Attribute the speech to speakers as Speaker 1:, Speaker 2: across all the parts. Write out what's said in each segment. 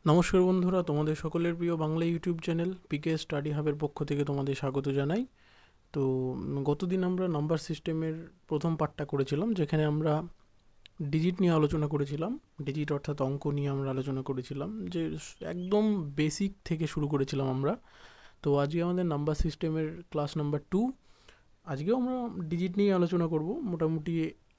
Speaker 1: নমস্কার বন্ধুরা, তোমাদের সকলের প্রিয় Bangla YouTube channel PK study হাবের পক্ষ থেকে তোমাদের স্বাগত জানাই। তো গতদিন আমরা নাম্বার সিস্টেমের প্রথম পার্টটা করেছিলাম, যেখানে আমরা ডিজিট নিয়ে আলোচনা করেছিলাম। ডিজিট অর্থাৎ অঙ্ক নিয়ে আমরা আলোচনা করেছিলাম, যে একদম বেসিক থেকে শুরু করেছিলাম আমরা। তো আজকে আমাদের নাম্বার সিস্টেমের ক্লাস নাম্বার 2। আজকেও আমরা ডিজিট নিয়ে আলোচনা করব, মোটামুটি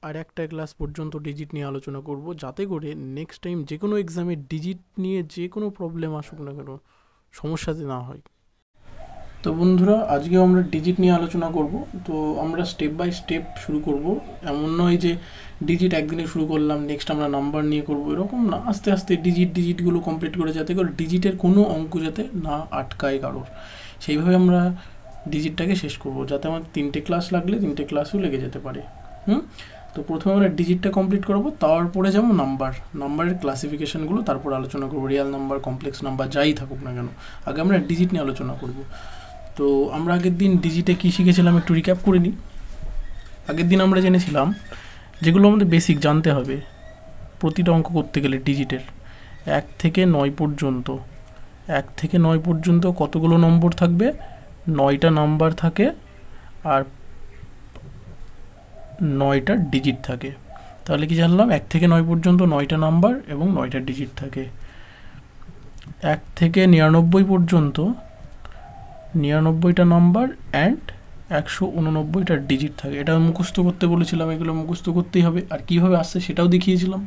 Speaker 1: আর একটা ক্লাস পর্যন্ত ডিজিট নিয়ে আলোচনা করব, যাতে করে নেক্সট টাইম যে কোনো এক্সামে ডিজিট নিয়ে যে কোনো প্রবলেম আসুক না কেন সমস্যাতে না হয়। তো বন্ধুরা, আজকেও আমরা ডিজিট নিয়ে আলোচনা করব। তো আমরা স্টেপ বাই স্টেপ শুরু করব। এমন নয় যে ডিজিট একদিনে শুরু করলাম নেক্সট আমরা নাম্বার নিয়ে করব, এরকম না। আস্তে আস্তে ডিজিটগুলো কমপ্লিট করে, যাতে করে ডিজিটের কোনো অঙ্ক যাতে না আটকায় কারোর, সেইভাবে আমরা ডিজিটটাকে শেষ করব, যাতে আমার 3টে ক্লাস লাগলে 3টে ক্লাসও লেগে যেতে পারে। তো প্রথমে আমরা ডিজিটটা কমপ্লিট করব, তারপরে যাবো নাম্বারের ক্লাসিফিকেশনগুলো, তারপর আলোচনা করবো রিয়াল নাম্বার, কমপ্লেক্স নাম্বার, যাই থাকুক না কেন। আগে আমরা ডিজিট নিয়ে আলোচনা করব। তো আমরা আগের দিন ডিজিটে কী শিখেছিলাম একটু রিক্যাপ করে নিই। আগের দিন আমরা জেনেছিলাম যেগুলো আমাদের বেসিক জানতে হবে প্রতিটা অঙ্ক করতে গেলে ডিজিটের। 1 থেকে 9 পর্যন্ত, 1 থেকে 9 পর্যন্ত কতগুলো নম্বর থাকবে? 9টা নাম্বার থাকে, আর 9টা ডিজিট থাকে। তাহলে কি জানলাম? 1 থেকে 9 পর্যন্ত 9টা নাম্বার এবং 9টা ডিজিট থাকে। 1 থেকে 99 পর্যন্ত 99টা নাম্বার অ্যান্ড 189টা ডিজিট থাকে। এটা মুখস্থ করতে বলেছিলাম, এগুলো মুখস্থ করতেই হবে। আর কীভাবে আসছে সেটাও দেখিয়েছিলাম।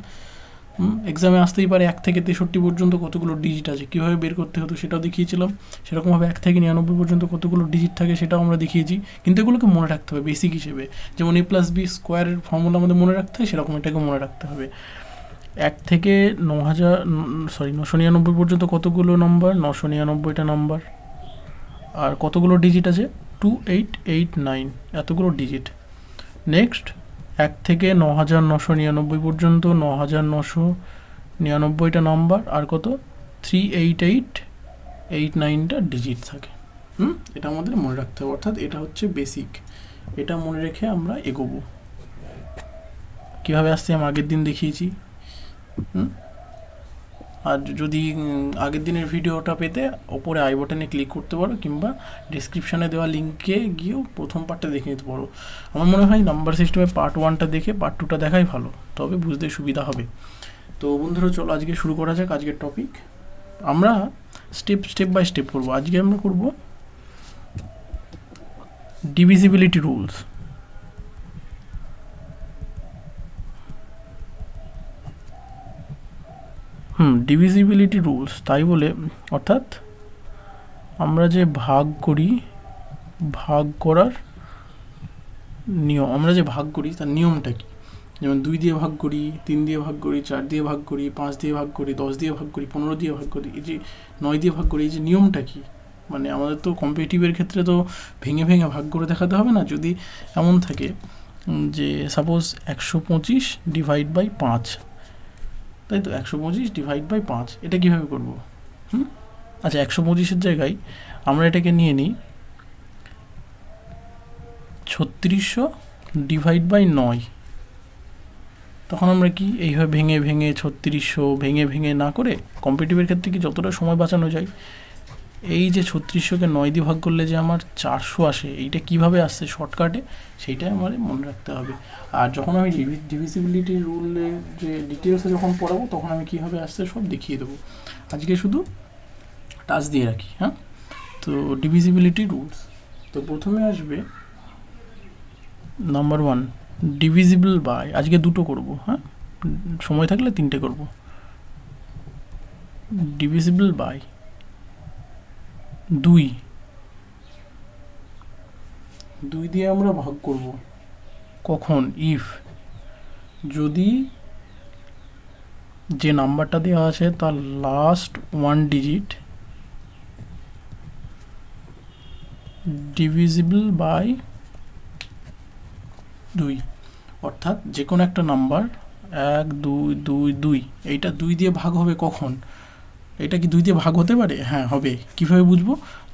Speaker 1: এক্সামে আসতেই পারে 1 থেকে 63 পর্যন্ত কতগুলো ডিজিট আছে, কীভাবে বের করতে হতো সেটাও দেখিয়েছিলাম। সেরকমভাবে 1 থেকে 99 পর্যন্ত কতগুলো ডিজিট থাকে সেটাও আমরা দেখিয়েছি। কিন্তু এগুলোকে মনে রাখতে হবে বেসিক হিসেবে। যেমন a+b স্কোয়ারের ফর্মুলা আমাদের মনে রাখতে হয়, সেরকম এটাকে মনে রাখতে হবে। 1 থেকে 999 পর্যন্ত কতগুলো নাম্বার? 999টা নাম্বার। আর কতগুলো ডিজিট আছে? 2889, এতগুলো ডিজিট। নেক্সট 1 থেকে 9999 পর্যন্ত 9999টা নাম্বার, আর কত? 38889টা ডিজিট থাকে। এটা আমাদের মনে রাখতে হবে, অর্থাৎ এটা হচ্ছে বেসিক। এটা মনে রেখে আমরা এগোবো। কীভাবে আসছে আমি আগের দিন দেখিয়েছি। আর যদি আগের দিনের ভিডিওটা পেতে ওপরে আই বাটনে ক্লিক করতে পারো, কিংবা ডিসক্রিপশানে দেওয়া লিঙ্কে গিয়েও প্রথম পার্টটা দেখে নিতে পারো। আমার মনে হয় নাম্বার সিস্টেমে পার্ট 1টা দেখে পার্ট 2টা দেখাই ভালো, তবে বুঝতে সুবিধা হবে। তো বন্ধুরা, চলো আজকে শুরু করা যাক আজকের টপিক। আমরা স্টেপ বাই স্টেপ করবো। আজকে আমরা করব ডিভিজিবিলিটি রুলস। ডিভিজিবিলিটি রুলস, তাই বলে অর্থাৎ আমরা যে ভাগ করি, ভাগ করার নিয়ম, আমরা যে ভাগ করি তার নিয়মটা কি। যেমন 2 দিয়ে ভাগ করি, 3 দিয়ে ভাগ করি, 4 দিয়ে ভাগ করি, 5 দিয়ে ভাগ করি, 10 দিয়ে ভাগ করি, 15 দিয়ে ভাগ করি, এই যে 9 দিয়ে ভাগ করি, এই যে নিয়মটা কি। মানে আমাদের তো কম্পিটিটিভের ক্ষেত্রে তো ভেঙে ভেঙে ভাগ করে দেখাতে হবে না। যদি এমন থাকে যে সাপোজ 125 ডিভাইড বাই 5, তাই তো 125 ডিভাইড বাই 5, এটা কীভাবে করবো? আচ্ছা, 125-এর জায়গায় আমরা এটাকে নিয়ে নিই 3600 ডিভাইড বাই 9। তখন আমরা কি এইভাবে ভেঙে ভেঙে 3600 ভেঙে ভেঙে না করে, কম্পিটিটিভের ক্ষেত্রে কি যতটা সময় বাঁচানো যায়, এই যে 3600কে 9 দিয়ে ভাগ করলে যে আমার 400 আসে, এইটা কিভাবে আসছে শর্টকাটে, সেইটাই আমাদের মনে রাখতে হবে। আর যখন আমি ডিভিজিবিলিটি রুলের যে ডিটেলসে যখন পড়াবো, তখন আমি কীভাবে আসছে সব দেখিয়ে দেবো। আজকে শুধু টাচ দিয়ে রাখি। তো ডিভিজিবিলিটি রুলস, তো প্রথমে আসবে নাম্বার 1, ডিভিজিবল বাই। আজকে 2টো করব, সময় থাকলে 3টে করব। ডিভিজিবল বাই 2, 2 দিয়ে আমরা ভাগ করব কখন? ইফ, যদি যে নাম্বারটা দেওয়া আছে তার লাস্ট 1 ডিজিট ডিভিজিবল বাই 2, অর্থাৎ যে কোনো একটা নাম্বার 1 2 2 2, এইটা 2 দিয়ে ভাগ হবে কখন? এটা কি 2 দিয়ে ভাগ হতে পারে? হ্যাঁ, হবে। কিভাবে বুঝবো?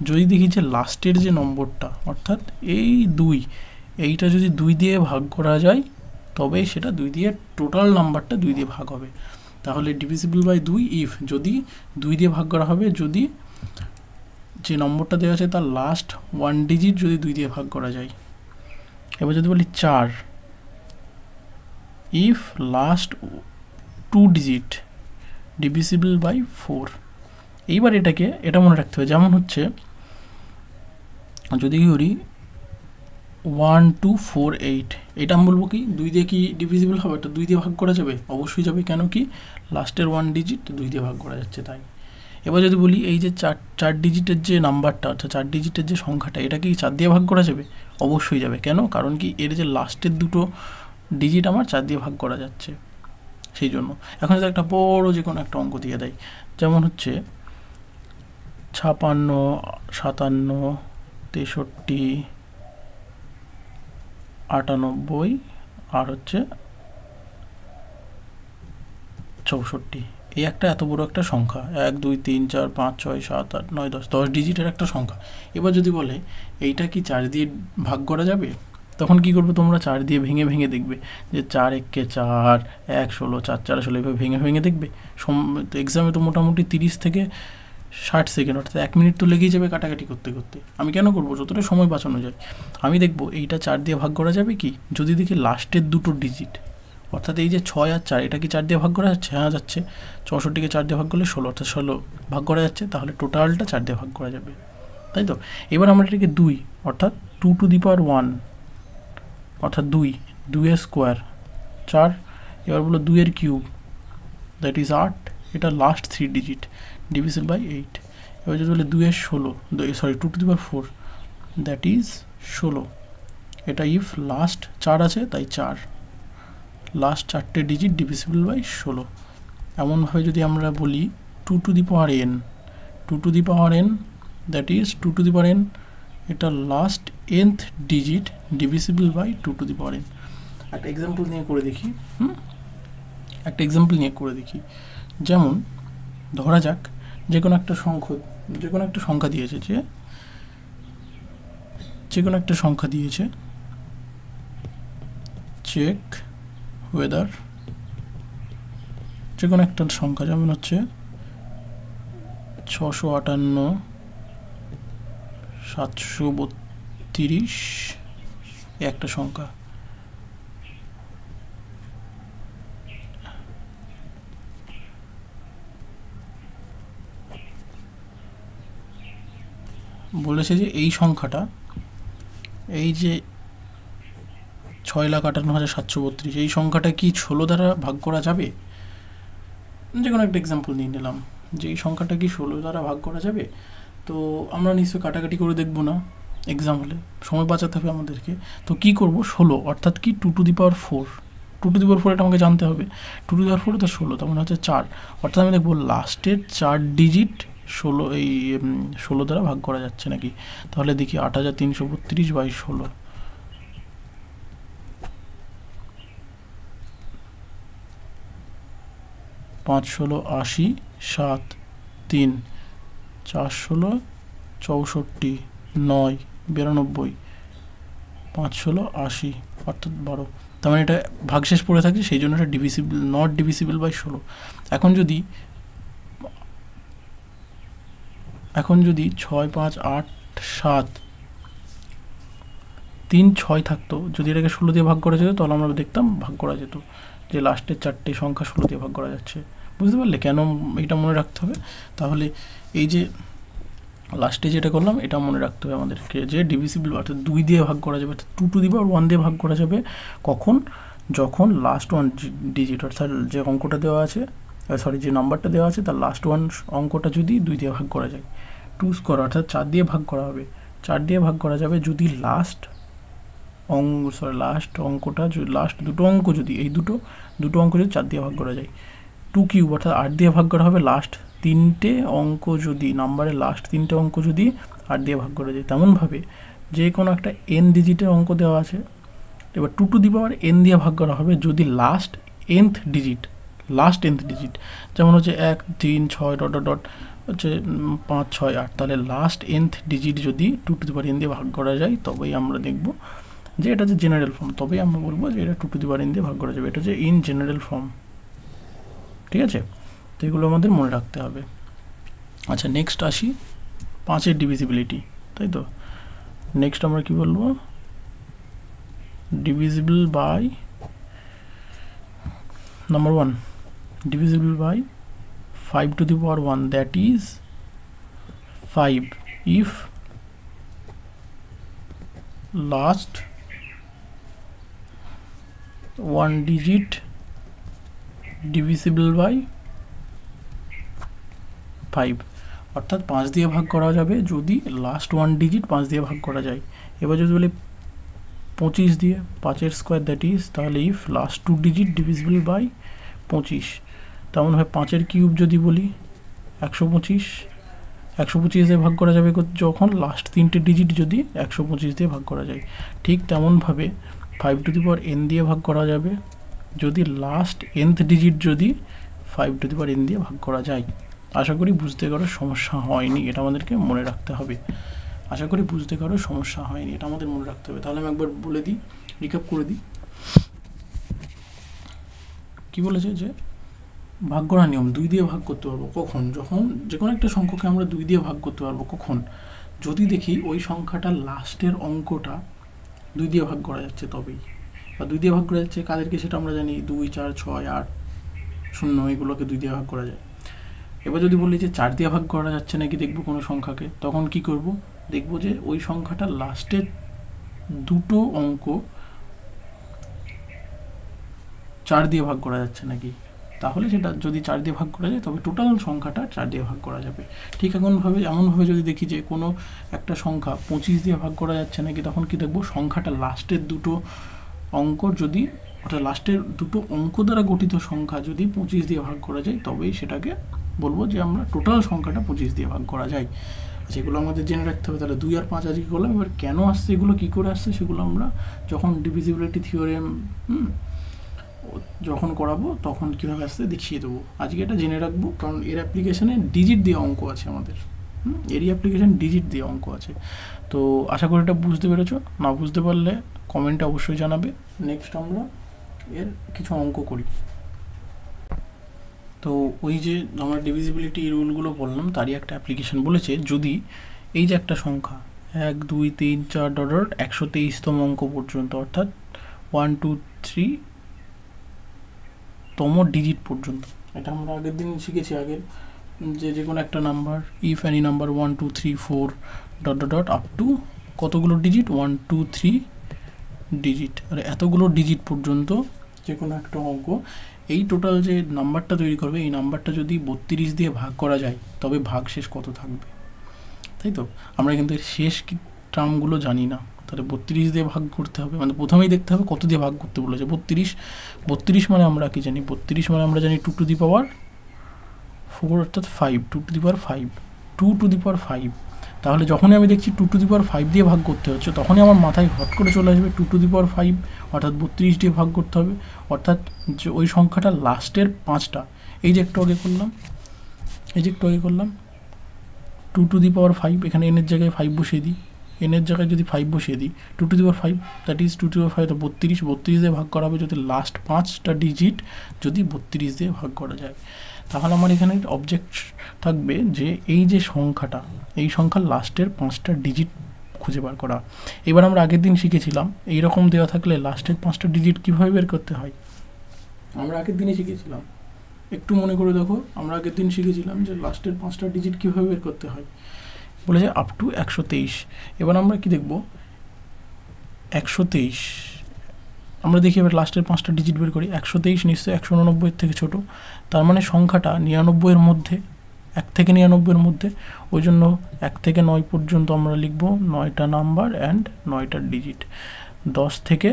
Speaker 1: যদি দেখি যে লাস্টের যে নম্বরটা, অর্থাৎ এই 2, এইটা যদি 2 দিয়ে ভাগ করা যায়, তবে সেটা 2 দিয়ে টোটাল নাম্বারটা 2 দিয়ে ভাগ হবে। তাহলে ডিভিজিবল বাই 2 ইফ, যদি 2 দিয়ে ভাগ করা হবে যদি যে নম্বরটা দেওয়া আছে তার লাস্ট 1 ডিজিট যদি 2 দিয়ে ভাগ করা যায়। এবার যদি বলি 4 if last 2 digit divisible by 4। এইবার এটা মনে রাখতে হবে, যেমন হচ্ছে যদি করি 1 2 4 8, এটা আমি বলবো কি 2 দিয়ে কি ডিভিজিবল হবে? এটা 2 দিয়ে ভাগ করা যাবে, অবশ্যই যাবে। কেন কি লাস্টের 1 ডিজিট 2 দিয়ে ভাগ করা যাচ্ছে তাই। এবার যদি বলি এই যে 4 ডিজিটের যে নাম্বারটা, অর্থাৎ 4 ডিজিটের যে সংখ্যাটা, এটা কি 4 দিয়ে ভাগ করা যাবে? অবশ্যই যাবে। কেন? কারণ কি এর যে লাস্টের দুটো ডিজিট আমার 4 দিয়ে ভাগ করা যাচ্ছে, সেই জন্য। এখন যদি একটা বড় যে কোনো একটা অঙ্ক দিয়ে দেয়, যেমন হচ্ছে 56 57 63 98 আর হচ্ছে 64, এই একটা এত বড় একটা সংখ্যা, 1 2 3 4 5 6 7 8 9 10 ডিজিটের একটা সংখ্যা। এবার যদি বলে এইটা কি 4 দিয়ে ভাগ করা যাবে, তখন কি করবে তোমরা? 4 দিয়ে ভেঙে ভেঙে দেখবে যে 4 1 4 1 16 4 4 16, এভাবে ভেঙে ভেঙে দেখবে। এক্সামে তো মোটামুটি 30 থেকে 60 সেকেন্ড, অর্থাৎ 1 মিনিট তো লেগেই যাবে কাটাকাটি করতে করতে। আমি কেন করবো? যতটা সময় বাঁচানো যায়। আমি দেখবো এইটা 4 দিয়ে ভাগ করা যাবে কি, যদি দেখি লাস্টের দুটো ডিজিট, অর্থাৎ এই যে 6 আর 4, এটা কি 4 দিয়ে ভাগ করা যাচ্ছে? হ্যাঁ যাচ্ছে। 64কে 4 দিয়ে ভাগ করলে 16, অর্থাৎ 16 ভাগ করা যাচ্ছে, তাহলে টোটালটা 4 দিয়ে ভাগ করা যাবে, তাই তো। এবার আমরা এটাকে 2, অর্থাৎ 2 টু দি পাওয়ার 1, অর্থাৎ 2 এর স্কোয়ার 4। এবার বলো 2 এর কিউব, দ্যাট ইজ 8, এটা লাস্ট 3 ডিজিট ডিভিজিবল বাই 8। এবার যদি বলে 2 এর 16, 2 to the power 4, that is 16, এটা ইফ লাস্ট 4 আছে তাই 4, লাস্ট 4টে ডিজিট ডিভিজিবল বাই 16। এমনভাবে যদি আমরা বলি 2 to the power n, 2 to the power n, that is 2 to the power n, এটা last nth digit divisible by 2 to the power n। একটা এক্সাম্পল নিয়ে করে দেখি, যেমন ধরা যাক যে কোনো একটা সংখ্যা দিয়েছে, চেক ওয়েদার, যে কোনো একটা সংখ্যা, যেমন হচ্ছে 658 732 একটা সংখ্যা। বলেছে যে এই সংখ্যাটা, এই যে 6,58,732, এই সংখ্যাটা কি 16 দ্বারা ভাগ করা যাবে? যে কোনো একটা এক্সাম্পল নিয়ে নিলাম যে এই সংখ্যাটা কি 16 দ্বারা ভাগ করা যাবে। তো আমরা নিশ্চয়ই কাটাকাটি করে দেখব না, এক্সাম্পলে সময় বাঁচাতে হবে আমাদেরকে। তো কি করব? 16, অর্থাৎ কি 2 to the power 4, 2 to the power 4 এটা আমাকে জানতে হবে। 2 টু দি পাওয়ার 4 তো 16, তার মানে হচ্ছে 4, অর্থাৎ আমি দেখবো লাস্টের 4 ডিজিট 16 দ্বারা ভাগ করা যাচ্ছে নাকি। তাহলে দেখি 8332 বাই 16, 5 16 80 7 3 4 16 64 9 92 5 16 80, অর্থাৎ 12। তার মানে এটা ভাগশেষ পড়ে থাকছে, সেই জন্য এটা ডিভিজিবল, নট ডিভিজিবল বাই 16। এখন যদি 6 5 8 7 3 6 থাকতো, যদি এটাকে 16 দিয়ে ভাগ করা যেত, তাহলে আমরা দেখতাম ভাগ করা যেত যে লাস্টের 4টে সংখ্যা 16 দিয়ে ভাগ করা যাচ্ছে। বুঝতে পারলে কেন এটা মনে রাখতে হবে? তাহলে এই যে লাস্টে যেটা করলাম এটা মনে রাখতে হবে আমাদেরকে, যে ডিভিজিবল অর্থাৎ 2 দিয়ে ভাগ করা যাবে, অর্থাৎ 2 টু দি পাওয়ার 1 দিয়ে ভাগ করা যাবে কখন? যখন লাস্ট 1 ডিজিট, অর্থাৎ যে অঙ্কটা দেওয়া আছে, যে নাম্বারটা দেওয়া আছে তার লাস্ট 1 অঙ্কটা যদি 2 দিয়ে ভাগ করা যায়। 2 স্কোয়ার অর্থাৎ 4 দিয়ে ভাগ করা হবে, 4 দিয়ে ভাগ করা যাবে যদি লাস্ট অঙ্কটা, লাস্ট দুটো অঙ্ক যদি, এই দুটো অঙ্ক যদি 4 দিয়ে ভাগ করা যায়। 2 কিউব অর্থাৎ 8 দিয়ে ভাগ করা হবে লাস্ট 3টে অঙ্ক যদি, নাম্বারের লাস্ট 3টে অঙ্ক যদি 8 দিয়ে ভাগ করা যায়। তেমনভাবে যে কোনো একটা n ডিজিটের অঙ্ক দেওয়া আছে, এবার 2 টু দি পাওয়ার n দিয়ে ভাগ করা হবে যদি লাস্ট nth ডিজিট, যেমন হচ্ছে 1 3 6 ডট ডট ডট হচ্ছে 5 6 8, তাহলে লাস্ট nth ডিজিট যদি 2 টু দি পাওয়ার n দিয়ে ভাগ করা যায়, তবেই আমরা দেখব যে এটা যে জেনারেল ফর্ম, তবেই আমরা বলবো যে এটা 2 টু দি পাওয়ার n দিয়ে ভাগ করা যাবে। এটা যে ইন জেনারেল ফর্ম, ঠিক আছে, তো এগুলো আমাদের মনে রাখতে হবে। আচ্ছা, নেক্সট আসি 5-এর ডিভিজিবিলিটি, তাই তো। নেক্সট আমরা কি বলবো, divisible by number 1, divisible by 5 to the power 1, that is 5 if last 1 digit divisible by 5, অর্থাৎ 5 দিয়ে ভাগ করা যাবে যদি লাস্ট 1 ডিজিট 5 দিয়ে ভাগ করা যায়। এবার যদি বলি 25 দিয়ে 5-এর স্কোয়ার, দ্যাট ইজ, তাহলে if last 2 digit divisible by 25, তেমন হয় 5-এর কিউব যদি বলি 125, 125 দিয়ে ভাগ করা যাবে যখন লাস্ট 3টে ডিজিট যদি 125 দিয়ে ভাগ করা যায়। ঠিক তেমনভাবে 5 to the power n দিয়ে ভাগ করা যাবে যদি লাস্ট nth ডিজিট যদি 5 to the power n দিয়ে ভাগ করা যায়। আশা করি বুঝতে কারো সমস্যা হয়নি, এটা আমাদেরকে মনে রাখতে হবে। আশা করি বুঝতে কারো সমস্যা হয়নি, এটা আমাদের মনে রাখতে হবে। তাহলে আমি একবার বলে দিই, রিক্যাপ করে দিই। কি বলেছে যে ভাগ করার নিয়ম, 2 দিয়ে ভাগ করতে পারবো কখন, যখন যে কোনো একটা সংখ্যাকে আমরা 2 দিয়ে ভাগ করতে পারবো কখন, যদি দেখি ওই সংখ্যাটা লাস্টের অঙ্কটা 2 দিয়ে ভাগ করা যাচ্ছে তবেই। বা 2 দিয়ে ভাগ করা যাচ্ছে কাদেরকে সেটা আমরা জানি, 2, 4, 6, 8, 0 এগুলোকে 2 দিয়ে ভাগ করা যায়। এবার যদি বলি যে 4 দিয়ে ভাগ করা যাচ্ছে নাকি দেখবো কোনো সংখ্যাকে, তখন কি করব, দেখবো যে ওই সংখ্যাটা লাস্টের দুটো অঙ্ক 4 দিয়ে ভাগ করা যাচ্ছে নাকি, তাহলে সেটা যদি 4 দিয়ে ভাগ করা যায় তবে টোটাল সংখ্যাটা 4 দিয়ে ভাগ করা যাবে। ঠিক এমনভাবে যদি দেখি যে কোনো একটা সংখ্যা 25 দিয়ে ভাগ করা যাচ্ছে নাকি, তখন কি দেখবো, সংখ্যাটা লাস্টের দুটো অঙ্ক যদি, অর্থাৎ লাস্টের দুটো অঙ্ক দ্বারা গঠিত সংখ্যা যদি 25 দিয়ে ভাগ করা যায় তবেই সেটাকে বলবো যে আমরা টোটাল সংখ্যাটা 25 দিয়ে ভাগ করা যায়। আচ্ছা, এগুলো আমাদের জেনে রাখতে হবে। তাহলে 2 আর 5 আজকে করলাম। এবার কেন আসছে এগুলো, কী করে আসছে, সেগুলো আমরা যখন ডিভিজিবিলিটি থিওরেম যখন করাবো তখন কীভাবে আসতে দেখিয়ে দেবো। আজকে এটা জেনে রাখবো, কারণ এর অ্যাপ্লিকেশানে ডিজিট দিয়ে অঙ্ক আছে আমাদের, এরই অ্যাপ্লিকেশান ডিজিট দিয়ে অঙ্ক আছে। তো আশা করি এটা বুঝতে পেরেছো, না বুঝতে পারলে কমেন্টে অবশ্যই জানাবে। নেক্সট আমরা এর কিছু অঙ্ক করি। তো ওই যে আমরা ডিভিজিবিলিটি রুলগুলো বললাম তারই একটা অ্যাপ্লিকেশান বলেছে, যদি এই যে একটা সংখ্যা 1, 2, 3, 4 ডট 123তম অঙ্ক পর্যন্ত, অর্থাৎ 1, 2, 3তম ডিজিট পর্যন্ত, এটা আমরা আগের দিন শিখেছি, আগের যে কোনো একটা number, if any number 1, 2, 3, 4 dot up to কতগুলো ডিজিট, 1, 2, 3 ডিজিট, আর এতগুলো ডিজিট পর্যন্ত যে কোনো একটা অঙ্ক, এই টোটাল যে নাম্বারটা তৈরি করবে এই নাম্বারটা যদি 32 দিয়ে ভাগ করা যায় তবে ভাগশেষ কত থাকবে, তাই তো। আমরা কিন্তু এর শেষ টার্মগুলো জানি না, তাহলে 32 দিয়ে ভাগ করতে হবে, মানে প্রথমেই দেখতে হবে কত দিয়ে ভাগ করতে বলেছে। 32 মানে আমরা কি জানি, 32 মানে আমরা জানি 2 to the power 4, অর্থাৎ 5, 2 to the power 5, 2 to the power 5। তাহলে যখনই আমি দেখছি 2 to the power 5 দিয়ে ভাগ করতে হচ্ছে, তখনই আমার মাথায় হট করে চলে আসবে 2 to the power 5, অর্থাৎ 32 দিয়ে ভাগ করতে হবে, অর্থাৎ যে ওই সংখ্যাটা লাস্টের 5টা, এই যে একটু আগে করলাম 2 to the power 5, এখানে n এর জায়গায় 5 বসিয়ে দিই, n এর জায়গায় যদি 5 বসিয়ে দিই, 2 to the power 5, that is 2 to the power 5, তো 32 দিয়ে ভাগ করা হবে যদি লাস্ট 5টা ডিজিট যদি 32 দিয়ে ভাগ করা যায়। তাহলে আমার এখানে অবজেক্ট থাকবে যে এই যে সংখ্যাটা, এই সংখ্যার লাস্টের 5টা ডিজিট খুঁজে বার করা। এবার আমরা আগের দিন শিখেছিলাম এইরকম দেওয়া থাকলে লাস্টের 5টা ডিজিট কীভাবে বের করতে হয়, আমরা আগের দিনে শিখেছিলাম, একটু মনে করে দেখো, আমরা আগের দিন শিখেছিলাম যে লাস্টের 5টা ডিজিট কীভাবে বের করতে হয়, বলেছে আপ টু 123। এবার আমরা কি দেখব, 123 আমরা দেখি, এবার লাস্টের 5টা ডিজিট বের করি। 123 নিশ্চয়ই 189 থেকে ছোট, তার মানে সংখ্যাটা 99-এর মধ্যে, 1 থেকে 99-এর মধ্যে, ওই জন্য 1 থেকে 9 পর্যন্ত আমরা লিখব 9টা নাম্বার অ্যান্ড 9টা ডিজিট। 10 থেকে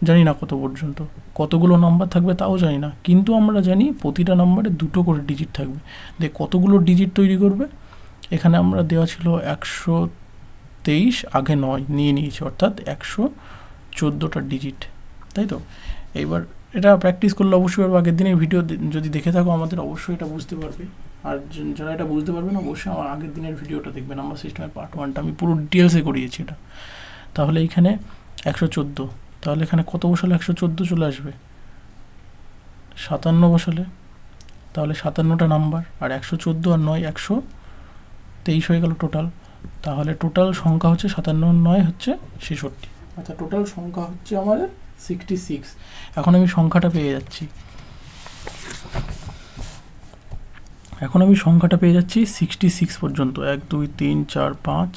Speaker 1: জানি না কত পর্যন্ত, কতগুলো নাম্বার থাকবে তাও জানি না, কিন্তু আমরা জানি প্রতিটা নাম্বারে 2টো করে ডিজিট থাকবে। দেখ কতগুলো ডিজিট তৈরি করবে, এখানে আমরা দেওয়া ছিল 123, আগে 9 নিয়ে নিয়েছি, অর্থাৎ 114টা ডিজিট, তাই তো। এইবার এটা প্র্যাকটিস করলে অবশ্যই পারবে, আগের দিনের ভিডিও যদি দেখে থাকো আমাদের অবশ্যই এটা বুঝতে পারবে। আর যারা এটা বুঝতে পারবে না অবশ্যই আমার আগের দিনের ভিডিওটা দেখবে, নাম্বার সিস্টেমের পার্ট 1টা আমি পুরো ডিটেলসে করিয়েছি এটা। তাহলে এইখানে 114, তাহলে এখানে কত বসালে 114 চলে আসবে, 57 বসালে তাহলে 57টা নাম্বার, আর 114 আর 9 123 হয়ে গেল টোটাল। তাহলে টোটাল সংখ্যা হচ্ছে 57 9 হচ্ছে 66। আচ্ছা, টোটাল সংখ্যা হচ্ছে আমাদের 66। এখন আমি সংখ্যাটা পেয়ে যাচ্ছি, 66 পর্যন্ত, 1 2 3 4 5 ...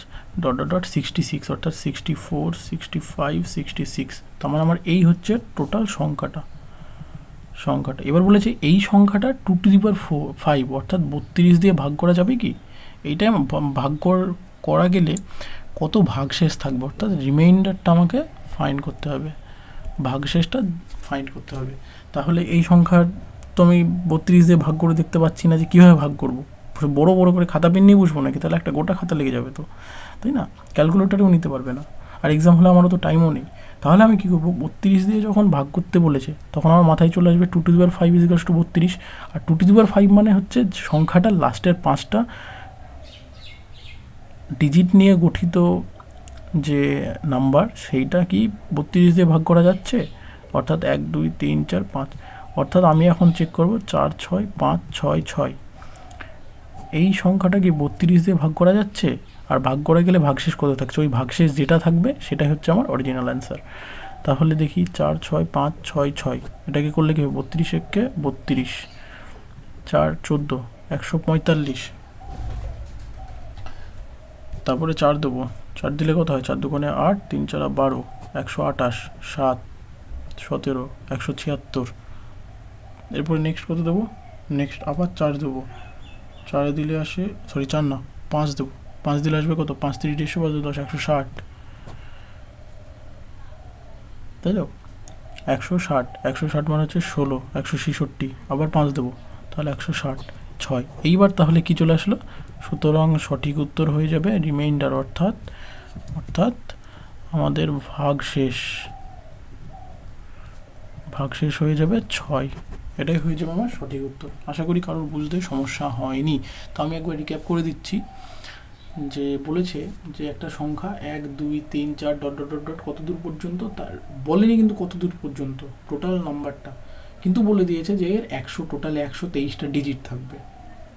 Speaker 1: 66, অর্থাৎ 64 65 66। তার মানে আমার এই হচ্ছে টোটাল সংখ্যাটা। এবার বলেছে এই সংখ্যাটা 2 টু দি পাওয়ার 5 অর্থাৎ 32 দিয়ে ভাগ করা যাবে কি? এইটাই ভাগ করা গেলে কত ভাগশেষ থাকবে, অর্থাৎ রিমাইন্ডারটা আমাকে ফাইন্ড করতে হবে, ভাগশেষটা ফাইন্ড করতে হবে। তাহলে এই সংখ্যার তো আমি 32 দিয়ে ভাগ করে দেখতে পাচ্ছি না যে কীভাবে ভাগ করব। বড় বড় করে খাতা পেন নিয়ে বসবো নাকি? তাহলে একটা গোটা খাতা লেগে যাবে তো, তাই না? ক্যালকুলেটারেও নিতে পারবে না, আর এক্সাম হলে আমারও তো টাইমও নেই। তাহলে আমি কী করবো, 32 দিয়ে যখন ভাগ করতে বলেছে তখন আমার মাথায় চলে আসবে 2 to the power 5 equals to 32। আর 2 টু দি পাওয়ার 5 মানে হচ্ছে সংখ্যাটার লাস্টের 5টা ডিজিট নিয়ে গঠিত যে নাম্বার, সেইটা কি 32 দিয়ে ভাগ করা যাচ্ছে? অর্থাৎ 1 2 3 4 5। অর্থাৎ আমি এখন চেক করব 4 6 5 6 6, এই সংখ্যাটা কি 32 দিয়ে ভাগ করা যাচ্ছে? আর ভাগ করা গেলে ভাগশেষ কত থাকছে? ওই ভাগশেষ যেটা থাকবে সেটাই হচ্ছে আমার অরিজিনাল অ্যান্সার। তাহলে দেখি 4 6 5 6 6, এটাকে করলে কি হবে? 32 একে 32, 4 14 145। তারপরে 4 দেবো, 4 দিলে কত হয়? 4 দুগুণে 8, 3 4 12, 128, 7 17 176। এরপরে নেক্সট কত দেবো? নেক্সট আবার 4 দেবো, 4 দিলে আসে, সরি 4 না 5 দেবো, 5 দিলে আসবে কত? 5 3 10 160, তাই তো? 160 মানে হচ্ছে 16, 166, আবার 5 দেবো, তাহলে 160 6। এইবার তাহলে কি চলে আসলো? সুতরাং সঠিক উত্তর হয়ে যাবে রিমাইন্ডার, অর্থাৎ আমাদের ভাগশেষ হয়ে যাবে 6। এটাই হয়ে যাবে আমার সঠিক উত্তর। আশা করি কারোর বুঝতে সমস্যা হয়নি। তো আমি একবার রিক্যাপ করে দিচ্ছি, যে বলেছে যে একটা সংখ্যা 1 2 3 4 ... কত দূর পর্যন্ত, তার বলেনি কিন্তু কত দূর পর্যন্ত টোটাল নাম্বারটা, কিন্তু বলে দিয়েছে যে এর 100 টোটাল 123টা ডিজিট থাকবে।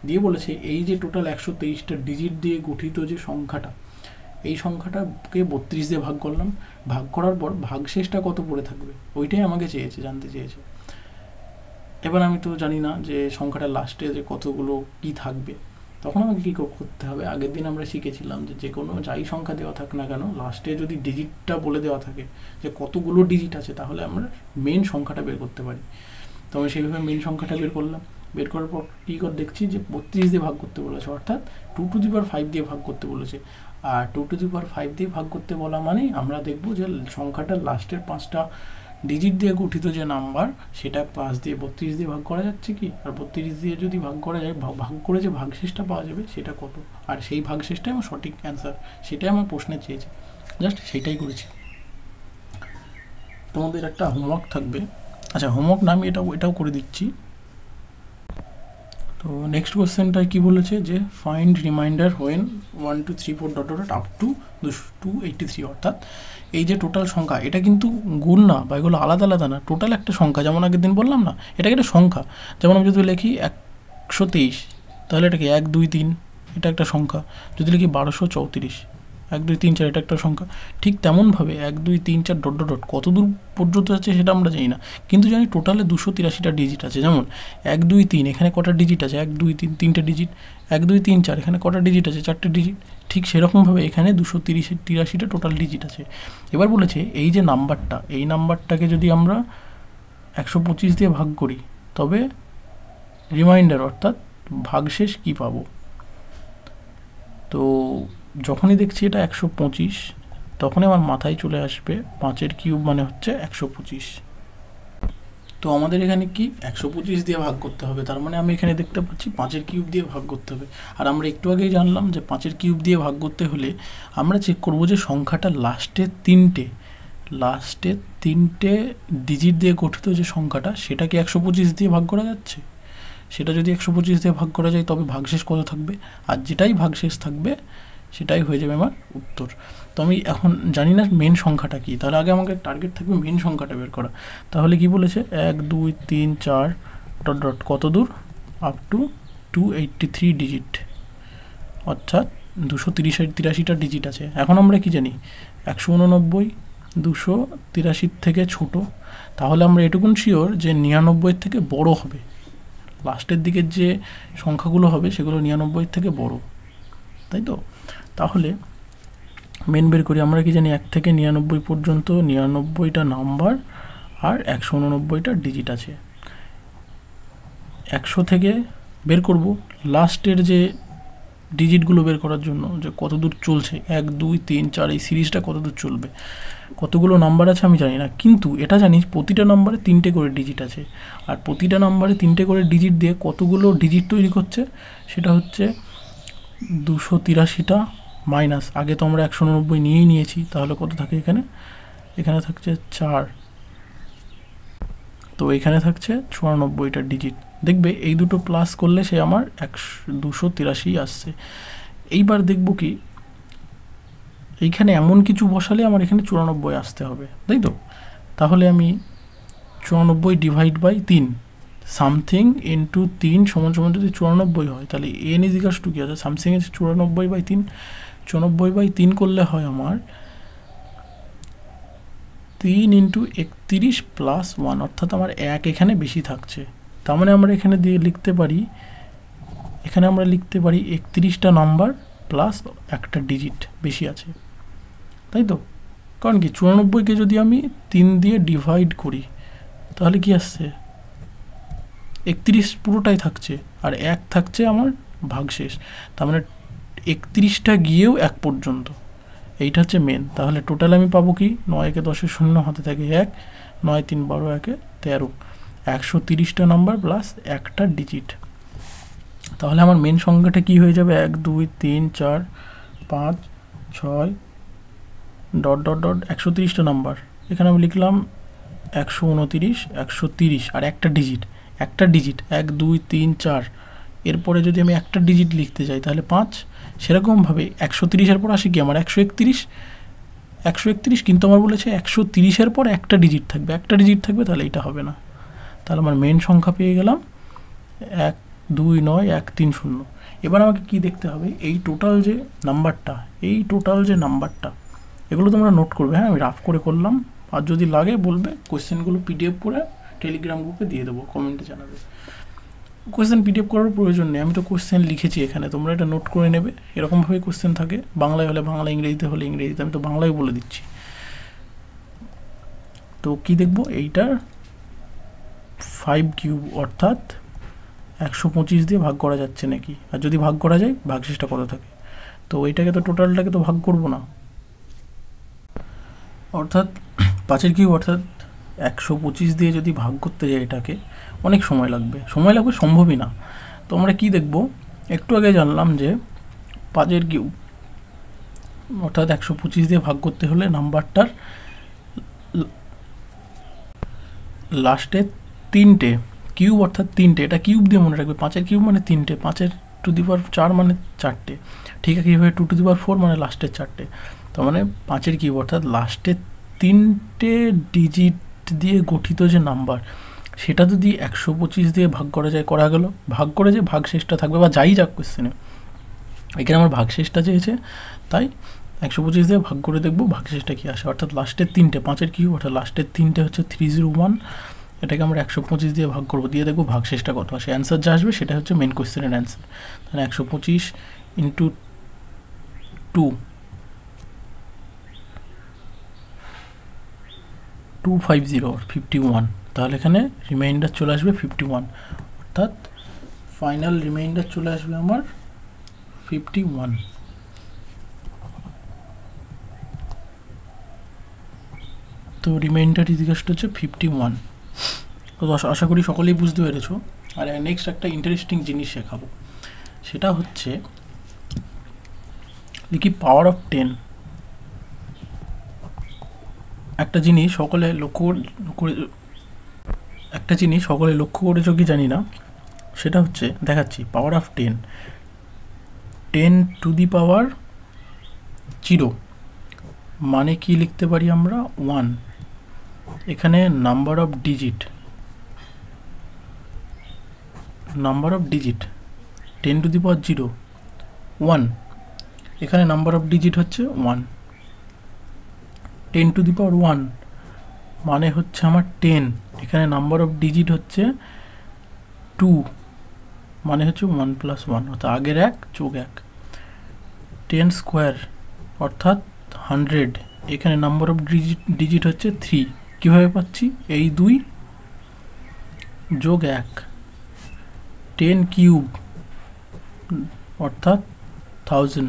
Speaker 1: দিয়ে বলেছে এই যে টোটাল 123টা ডিজিট দিয়ে গঠিত যে সংখ্যাটা, এই সংখ্যাটাকে 32 দিয়ে ভাগ করলাম, ভাগ করার পর ভাগশেষটা কত পড়ে থাকবে ওইটাই আমাকে জানতে চেয়েছে। এবার আমি তো জানি না যে সংখ্যাটা লাস্টে যে কতগুলো কি থাকবে, তখন আমাকে কী করতে হবে? আগের দিন আমরা শিখেছিলাম যে কোনো যাই সংখ্যা দেওয়া থাক না কেন, লাস্টে যদি ডিজিটটা বলে দেওয়া থাকে যে কতগুলো ডিজিট আছে, তাহলে আমরা মেন সংখ্যাটা বের করতে পারি। তো আমি সেইভাবে মেন সংখ্যাটা বের করলাম। বের করার পর কী করে দেখছি যে 32 দিয়ে ভাগ করতে বলেছে, অর্থাৎ 2 টু দি পাওয়ার 5 দিয়ে ভাগ করতে বলেছে। আর 2 টু দি পাওয়ার 5 দিয়ে ভাগ করতে বলা মানেই আমরা দেখব যে সংখ্যাটার লাস্টের 5টা ডিজিট দিয়ে গঠিত যে নাম্বার, সেটা 5 দিয়ে 32 দিয়ে ভাগ করা যাচ্ছে কি? আর 32 দিয়ে যদি ভাগ করা যায়, ভাগ করে যে ভাগশেষটা পাওয়া যাবে সেটা কত, আর সেই ভাগশেষটাই আমার সঠিক অ্যান্সার, সেটাই আমার প্রশ্নে চেয়েছে। জাস্ট সেটাই করেছি। তোমাদের একটা হোমওয়ার্ক থাকবে, আচ্ছা হোমওয়ার্ক না, আমি এটাও করে দিচ্ছি। তো নেক্সট কোয়েশ্চেনটায় কি বলেছে যে find reminder when 1 2 3 4 ... up to 283। অর্থাৎ এই যে টোটাল সংখ্যা, এটা কিন্তু গুণ না বা এগুলো আলাদা আলাদা না, টোটাল একটা সংখ্যা। যেমন আগের দিন বললাম না, এটাকে একটা সংখ্যা। যেমন আমি যদি লিখি 123, তাহলে এটাকে 1 2 3, এটা একটা সংখ্যা। যদি লিখি 1234, 1 2 3 4, এটা একটা সংখ্যা। ঠিক তেমনভাবে 1 2 3 4 ... কত দূর পর্যন্ত যাচ্ছে সেটা আমরা জানি না, কিন্তু জানি টোটালে 283টা ডিজিট আছে। যেমন 1 2 3, এখানে কটা ডিজিট আছে? 1 2 3 3টে ডিজিট। 1 2 3 4, এখানে কটা ডিজিট আছে? 4টে ডিজিট। ঠিক সেরকমভাবে এখানে 283টা টোটাল ডিজিট আছে। এবার বলেছে এই যে নাম্বারটা, এই নাম্বারটাকে যদি আমরা 125 দিয়ে ভাগ করি, তবে রিমাইন্ডার অর্থাৎ ভাগশেষ কি পাবো? তো যখনই দেখছি এটা 125, তখনই আমার মাথায় চলে আসবে 5-এর কিউব মানে হচ্ছে 125। তো আমাদের এখানে কি 125 দিয়ে ভাগ করতে হবে, তার মানে আমি এখানে দেখতে পাচ্ছি 5-এর কিউব দিয়ে ভাগ করতে হবে। আর আমরা একটু আগেই জানলাম যে 5-এর কিউব দিয়ে ভাগ করতে হলে আমরা চেক করব যে সংখ্যাটা লাস্টে তিনটে ডিজিট দিয়ে গঠিত যে সংখ্যাটা, সেটা কি 125 দিয়ে ভাগ করা যাচ্ছে? সেটা যদি 125 দিয়ে ভাগ করা যায়, তবে ভাগশেষ কত থাকবে? আর যেটাই ভাগশেষ থাকবে সেটাই হয়ে যাবে আমার উত্তর। তো আমি এখন জানি না মেন সংখ্যাটা কি, তাহলে আগে আমাকে টার্গেট থাকবে মেন সংখ্যাটা বের করা। তাহলে কি বলেছে? 1 2 3 4 ... কত দূর? আপ টু 283 ডিজিট, অর্থাৎ 283টা ডিজিট আছে। এখন আমরা কি জানি 189 283 থেকে ছোট, তাহলে আমরা এটুকুন শিওর যে 99 থেকে বড় হবে, লাস্টের দিকের যে সংখ্যাগুলো হবে সেগুলো 99 থেকে বড়, তাই তো? তাহলে মেন বের করি, আমরা কি জানি 1 থেকে 99 পর্যন্ত 99টা নাম্বার আর 189টা ডিজিট আছে। 100 থেকে বের করব লাস্টের যে ডিজিটগুলো বের করার জন্য, যে কত দূর চলছে 1 2 3 4 এই সিরিজটা কত দূর চলবে, কতগুলো নাম্বার আছে আমি জানি না, কিন্তু এটা জানি প্রতিটা নাম্বারে 3টে করে ডিজিট আছে, আর প্রতিটা নাম্বারে 3টে করে ডিজিট দিয়ে কতগুলো ডিজিট তৈরি করছে সেটা হচ্ছে 283টা মাইনাস, আগে তো আমরা 189 নিয়েই নিয়েছি, তাহলে কত থাকে এখানে, এখানে থাকছে 4, তো এখানে থাকছে 94টা ডিজিট। দেখবে এই দুটো প্লাস করলে সে আমার 283 আসছে। এইবার দেখব কি এইখানে এমন কিছু বসালে আমার এখানে 94 আসতে হবে, তাই তো? তাহলে আমি 94 ডিভাইড বাই 3 সামথিং ইন্টু 3 সমান সমান যদি 94 হয়, তাহলে এন ইজ ইকাস টু কি আছে, সামথিং ইজ 94 বাই 3, 94 বাই 3 করলে হয় আমার 3 ইন্টু 31 প্লাস 1, অর্থাৎ আমার 1 এখানে বেশি থাকছে। তার মানে আমরা এখানে দিয়ে লিখতে পারি, এখানে আমরা লিখতে পারি 31টা নাম্বার প্লাস একটা ডিজিট বেশি আছে, তাই তো? কারণ কি 94কে যদি আমি 3 দিয়ে ডিভাইড করি তাহলে কি আসছে, 31 পুরোটাই থাকছে আর 1 থাকছে আমার ভাগশেষ, তার মানে 31টা গিয়েও 1 পর্যন্ত, এইটা হচ্ছে মেন। তাহলে টোটাল আমি পাবো কি, 9 কে 10 শূন্য হাতে থাকে 1, 9 3 12 1 13, 130টা নাম্বার প্লাস একটা ডিজিট। তাহলে আমার মেন সংখ্যাটা কি হয়ে যাবে, 1 2 3 4 5 6 ডট ডট ডট 130টা নাম্বার, এখানে আমি লিখলাম 129 130 আর একটা ডিজিট, 1 2 3 4, এরপরে যদি আমি একটা ডিজিট লিখতে যাই তাহলে 5, সেরকমভাবে 130-এর পর আসে কি আমার 131, কিন্তু আমার বলেছে 130-এর পর একটা ডিজিট থাকবে, তাহলে এটা হবে না। তাহলে আমার মেন সংখ্যা পেয়ে গেলাম 1 2 9 1 3 0। এবার আমাকে কি দেখতে হবে, এই টোটাল যে নাম্বারটা, এগুলো তোমরা নোট করবে, হ্যাঁ আমি রাফ করে করলাম, আর যদি লাগে বলবে, কোয়েশ্চেনগুলো পিডিএফ করে টেলিগ্রাম গ্রুপে দিয়ে দেবো, কমেন্টে জানাবে। কোয়েশ্চেন পিডিএফ করার প্রয়োজন নেই, আমি তো কোয়েশ্চেন লিখেছি এখানে, তোমরা এটা নোট করে নেবে, এরকমভাবেই কোয়েশ্চেন থাকে, বাংলায় হলে বাংলা, ইংরেজিতে হলে ইংরেজিতে, আমি তো বাংলায় বলে দিচ্ছি। তো কি দেখবো, এইটার 5 কিউব অর্থাৎ 125 দিয়ে ভাগ করা যাচ্ছে নাকি, আর যদি ভাগ করা যায় ভাগশেষটা কত থাকে, তো এইটাকে তো টোটালটাকে তো ভাগ করবো না, অর্থাৎ 5 কিউব অর্থাৎ 125 দিয়ে যদি ভাগ করতে যাই এটাকে অনেক সময় লাগবে, সম্ভবই না। তো আমরা কি দেখব, একটু আগে জানলাম যে 5 কিউব অর্থাৎ 125 দিয়ে ভাগ করতে হলে নাম্বারটার লাস্টে 3টে কিউব অর্থাৎ 3টে, এটা কিউব দিয়ে মনে রাখবে, 5 কিউব মানে 3টে, 5 টু দি পাওয়ার 4 মানে 4টে, ঠিক আছে, এইভাবে 2 টু দি পাওয়ার 4 মানে লাস্টের 4টে, তার মানে 5 কিউব অর্থাৎ লাস্টের 3টে ডিজিট দিয়ে গঠিত যে নাম্বার, সেটা যদি 125 দিয়ে ভাগ করা যায়, করা গেল, ভাগ করে যে ভাগশেষটা থাকবে, বা যাই যাক কোশ্চেনে এখানে আমার ভাগশেষটা চেয়েছে, তাই 125 দিয়ে ভাগ করে দেখবো ভাগশেষটা কি আসে, অর্থাৎ লাস্টের 3টে 5 কিউব অর্থাৎ লাস্টের 3টে হচ্ছে 301, এটাকে আমরা 125 দিয়ে ভাগ করবো, দিয়ে দেখবো ভাগশেষটা কত আসে, অ্যান্সার যা আসবে সেটা হচ্ছে মেন কোশ্চেনের অ্যান্সার। তাহলে 125 ইন্টু 2 250 51, তাহলে এখানে রিমাইন্ডার চলে আসবে 51, অর্থাৎ ফাইনাল রিমাইন্ডার চলে আসবে আমার 51। তো রিমাইন্ডার ইজিকাস্ট হচ্ছে 51। তো আশা করি সকলেই বুঝতে পেরেছো। আর নেক্সট একটা ইন্টারেস্টিং জিনিস শেখাবো, সেটা হচ্ছে লিখি পাওয়ার অফ 10। একটা জিনিস সকলে লক্ষ্য করেছো কি জানি না, সেটা হচ্ছে দেখাচ্ছি, power of 10 to the power 0 মানে কি লিখতে পারি আমরা 1, এখানে number of digit number of digit 10 to the power 0 1, এখানে নাম্বার অফ ডিজিট হচ্ছে 1। 10 টু দি পাওয়ার 1 মানে হচ্ছে আমার 10, এখানে নাম্বার অফ ডিজিট হচ্ছে 2 মানে হচ্ছে 1 প্লাস 1 অর্থাৎ আগের 1 যোগ 1। 10 স্কোয়ার অর্থাৎ 100, এখানে নাম্বার অফ ডিজিট হচ্ছে 3, কীভাবে পাচ্ছি এই 2 যোগ 1। 10 কিউব অর্থাৎ 1000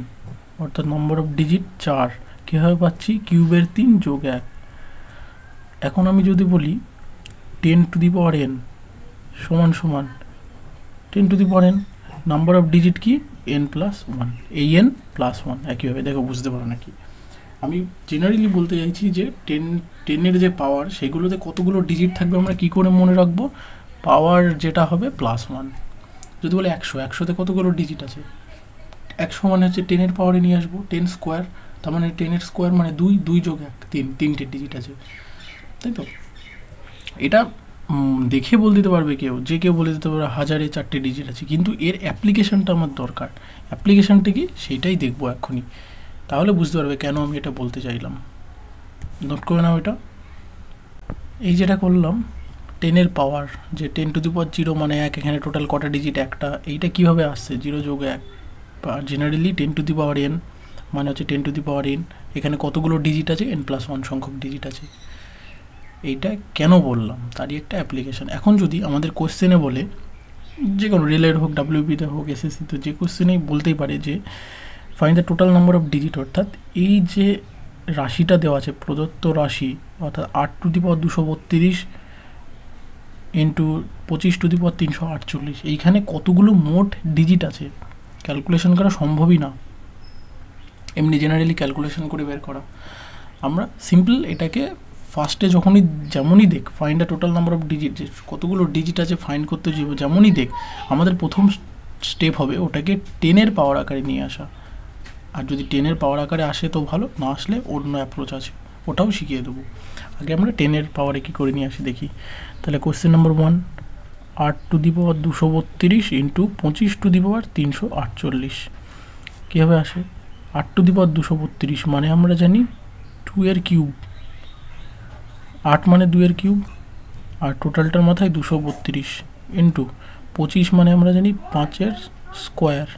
Speaker 1: অর্থাৎ নাম্বার অফ ডিজিট 4, কীভাবে পাচ্ছি কিউবের 3 যোগ 1। এখন আমি যদি বলি 10 টু দি পাওয়ার n সমান সমান 10 to the power n, number of digit কি n প্লাস 1, এই n প্লাস 1 একইভাবে। দেখো বুঝতে পারো নাকি, আমি জেনারেলি বলতে চাইছি যে 10 এর যে পাওয়ার সেগুলোতে কতগুলো ডিজিট থাকবে আমরা কি করে মনে রাখবো, পাওয়ার যেটা হবে প্লাস 1। যদি বলে 100তে কতগুলো ডিজিট আছে, 100 মানে হচ্ছে 10 এর পাওয়ারে নিয়ে আসবো 10 স্কোয়ার, তার মানে 10 এর স্কোয়ার মানে 2 যোগ 1 3, 3টে ডিজিট আছে, তাই তো। এটা দেখে বলে দিতে পারবে কেউ, যে কেউ বলে দিতে পারবে 1000-এ 4টে ডিজিট আছে, কিন্তু এর অ্যাপ্লিকেশনটা আমার দরকার। অ্যাপ্লিকেশনটা কি সেইটাই দেখবো এক্ষুনি, তাহলে বুঝতে পারবে কেন আমি এটা বলতে চাইলাম। নোট করে নাও এটা। এই যেটা করলাম 10 এর পাওয়ার, যে 10 টু দি পাওয়ার 0 মানে 1, এখানে টোটাল কটা ডিজিট একটা, এইটা কীভাবে আসছে 0 যোগ 1। Generally 10 to the power n মানে হচ্ছে 10 টু দি পাওয়ার n, এখানে কতগুলো ডিজিট আছে n প্লাস 1 সংখ্যক ডিজিট আছে। এইটা কেন বললাম তারই একটা অ্যাপ্লিকেশন। এখন যদি আমাদের কোশ্চেনে বলে, যে কোনো রেলের হোক WP-তে হোক SSC-তে, যে কোশ্চেনেই বলতেই পারে যে find the total number of digit, অর্থাৎ এই যে রাশিটা দেওয়া আছে প্রদত্ত রাশি, অর্থাৎ 8 to the power 232 into 25 to the power 348, এইখানে কতগুলো মোট ডিজিট আছে ক্যালকুলেশন করা সম্ভবই না, এমনি জেনারেলি ক্যালকুলেশন করে বের করা। আমরা সিম্পল এটাকে ফার্স্টে যখনই যেমনই দেখ find the total number of digit, যে কতগুলো ডিজিট আছে ফাইন্ড করতে যাবো, যেমনই দেখ আমাদের প্রথম স্টেপ হবে ওটাকে 10 এর পাওয়ার আকারে নিয়ে আসা। আর যদি 10 এর পাওয়ার আকারে আসে তো ভালো, না আসলে অন্য অ্যাপ্রোচ আছে, ওটাও শিখিয়ে দেবো। আগে আমরা 10 এর পাওয়ারে কী করে নিয়ে আসি দেখি। তাহলে question number 1, 8 to the power 232 into 25 to the power 348 কীভাবে আসে। 8 টু দি পাওয়ার 232 মানে আমরা জানি 2 এর কিউব, 8 মানে 2 এর কিউব, আর টোটালটার মাথায় 232 ইন্টু 25 মানে আমরা জানি 5 এর স্কোয়ার,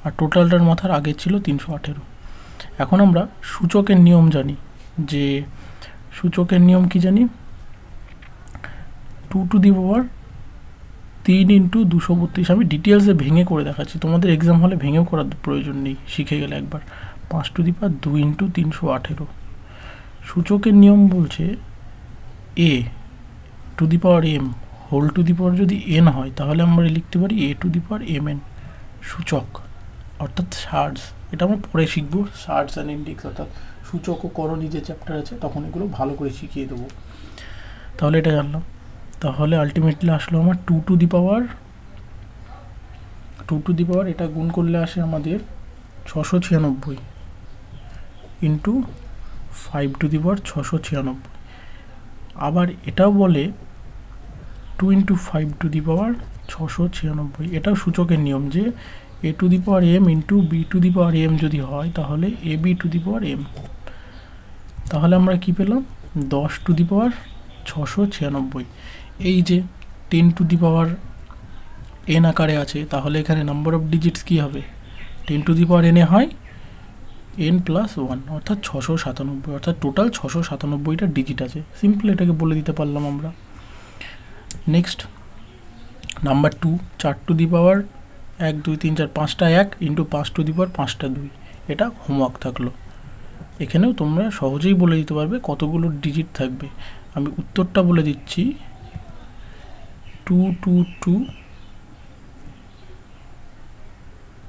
Speaker 1: আর টোটালটার মাথার আগে ছিল 318। এখন আমরা সূচকের নিয়ম জানি, যে সূচকের নিয়ম কি জানি, 2 টু দি পাওয়ার 3 ইন্টু 232। আমি ডিটেলসে ভেঙে করে দেখাচ্ছি, তোমাদের এক্সাম হলে ভেঙেও করার প্রয়োজন নেই, শিখে গেলে একবার। 5 টু দি পাওয়ার 2 ইন্টু 318। সূচকের নিয়ম বলছে a to the power m whole to the power যদি n হয় তাহলে আমরা লিখতে পারি a to the power mn সূচক, অর্থাৎ সার্জ। এটা আমরা পরে শিখবো, সার্জ অ্যান্ড ইন্ডেক্স, অর্থাৎ সূচক ও করণী যে চ্যাপ্টার আছে তখন এগুলো ভালো করে শিখিয়ে দেবো। তাহলে এটা জানলাম। তাহলে আলটিমেটলি আসলো আমার 2 টু দি পাওয়ার এটা গুণ করলে আসে আমাদের 696 ইন্টু 5 টু দি পাওয়ার 696। আবার এটাও বলে 2 ইন্টু 5 টু দি পাওয়ার 696, এটাও সূচকের নিয়ম, যে a to the power m into b two the power m যদি হয় তাহলে ab two the power m। তাহলে আমরা কি পেলাম 10 টু দি পাওয়ার 696। এই যে 10 টু দি পাওয়ার n আকারে আছে, তাহলে এখানে নাম্বার অফ ডিজিটস কী হবে, 10 টু দি পাওয়ার n এ হয় n প্লাস 1 অর্থাৎ 697, অর্থাৎ টোটাল 697টা ডিজিট আছে। সিম্পল এটাকে বলে দিতে পারলাম আমরা। নেক্সট নাম্বার 2, 4 টু দি পাওয়ার 1 2 3 4 5টা 1 ইন্টু 5 টু দি পাওয়ার 5টা 2, এটা হোমওয়ার্ক থাকলো। এখানেও তোমরা সহজেই বলে দিতে পারবে কতগুলো ডিজিট থাকবে। আমি উত্তরটা বলে দিচ্ছি 2 2 2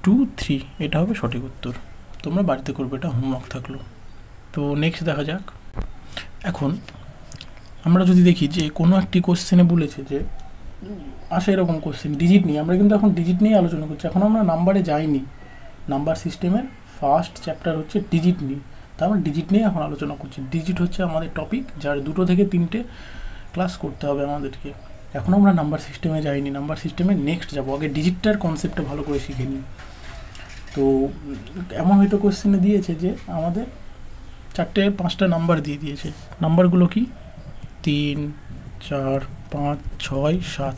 Speaker 1: 2 3, এটা হবে সঠিক উত্তর। তোমরা বাড়িতে করবে, এটা হোমওয়ার্ক থাকলো। তো নেক্সট দেখা যাক। এখন আমরা যদি দেখি যে কোনো একটি কোশ্চেনে বলেছে যে আসে এরকম কোশ্চেন ডিজিট নিয়ে, আমরা কিন্তু এখন ডিজিট নিয়ে আলোচনা করছি, এখন আমরা নাম্বারে যাইনি। নাম্বার সিস্টেমের ফার্স্ট চ্যাপ্টার হচ্ছে ডিজিট নিয়ে, তার মানে ডিজিট নিয়ে এখন আলোচনা করছি। ডিজিট হচ্ছে আমাদের টপিক, যার 2 থেকে 3টে ক্লাস করতে হবে আমাদেরকে। এখন আমরা নাম্বার সিস্টেমে যাইনি, নাম্বার সিস্টেমে নেক্সট যাবো, আগে ডিজিটটার কনসেপ্টটা ভালো করে শিখে নিই। তো এমন হয়তো কোশ্চেনে দিয়েছে যে আমাদের 4-5টা নাম্বার দিয়ে দিয়েছে, নাম্বারগুলো কি 3, 4, 5, 6, 7,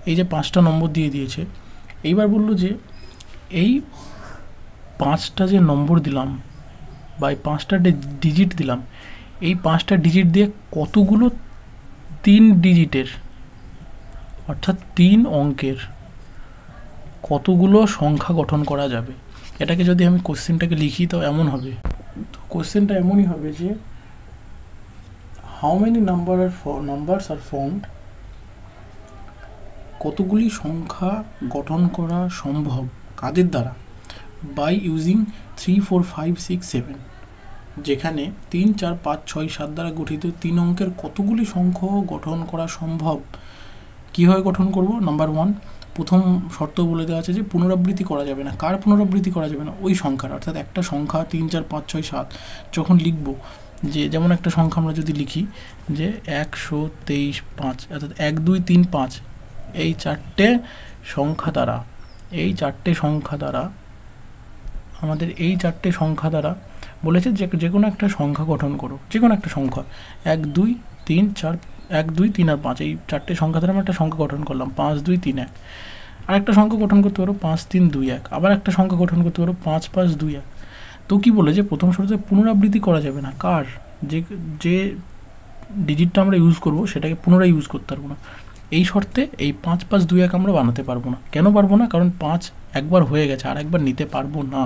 Speaker 1: এই যে 5টা নম্বর দিয়ে দিয়েছে। এইবার বললো যে এই 5টা যে নম্বর দিলাম বা এই 5টা ডিজিট দিলাম, এই 5টা ডিজিট দিয়ে কতগুলো 3 ডিজিটের অর্থাৎ 3 অঙ্কের কতগুলো সংখ্যা গঠন করা যাবে। এটাকে যদি আমি কোশ্চেনটাকে লিখি তো এমন হবে, তো কোশ্চেনটা এমনই হবে যে how many numbers are formed, কতগুলি সংখ্যা গঠন করা সম্ভব কাদের দ্বারা, বাই ইউজিং 3, 4, 5, 6, 7, যেখানে 3, 4, 5, 6, 7 দ্বারা গঠিত 3 অঙ্কের কতগুলি সংখ্যা গঠন করা সম্ভব। কীভাবে গঠন করব? নাম্বার 1, প্রথম শর্ত বলে দেওয়া আছে যে পুনরাবৃত্তি করা যাবে না। কার পুনরাবৃত্তি করা যাবে না? ওই সংখ্যার, অর্থাৎ একটা সংখ্যা 3, 4, 5, 6, 7 যখন লিখব, যে যেমন একটা সংখ্যা আমরা যদি লিখি যে 123, 5, অর্থাৎ 1, 2, 3, 5, এই 4টে সংখ্যা দ্বারা, এই 4টে সংখ্যা দ্বারা আমাদের এই 4টে সংখ্যা দ্বারা বলেছে যে কোনো একটা সংখ্যা গঠন করো, যে কোনো একটা সংখ্যা 1, 2, 3, 4, 1, 2, 3 আর 5, এই 4টে সংখ্যা দ্বারা আমরা একটা সংখ্যা গঠন করলাম 5, 2, 3, 1। আর একটা সংখ্যা গঠন করতে পারো 5, 3, 2, 1। আবার একটা সংখ্যা গঠন করতে পারো 5, 5, 2, 1। তো কি বলে যে প্রথম শর্তে পুনরাবৃত্তি করা যাবে না। কার? যে ডিজিটটা আমরা ইউজ করব সেটাকে পুনরায় ইউজ করতে পারবো না। এই শর্তে এই 5, 5, 2, 1 আমরা বানাতে পারবো না। কেন পারবো না? কারণ 5 একবার হয়ে গেছে, আর একবার নিতে পারবো না,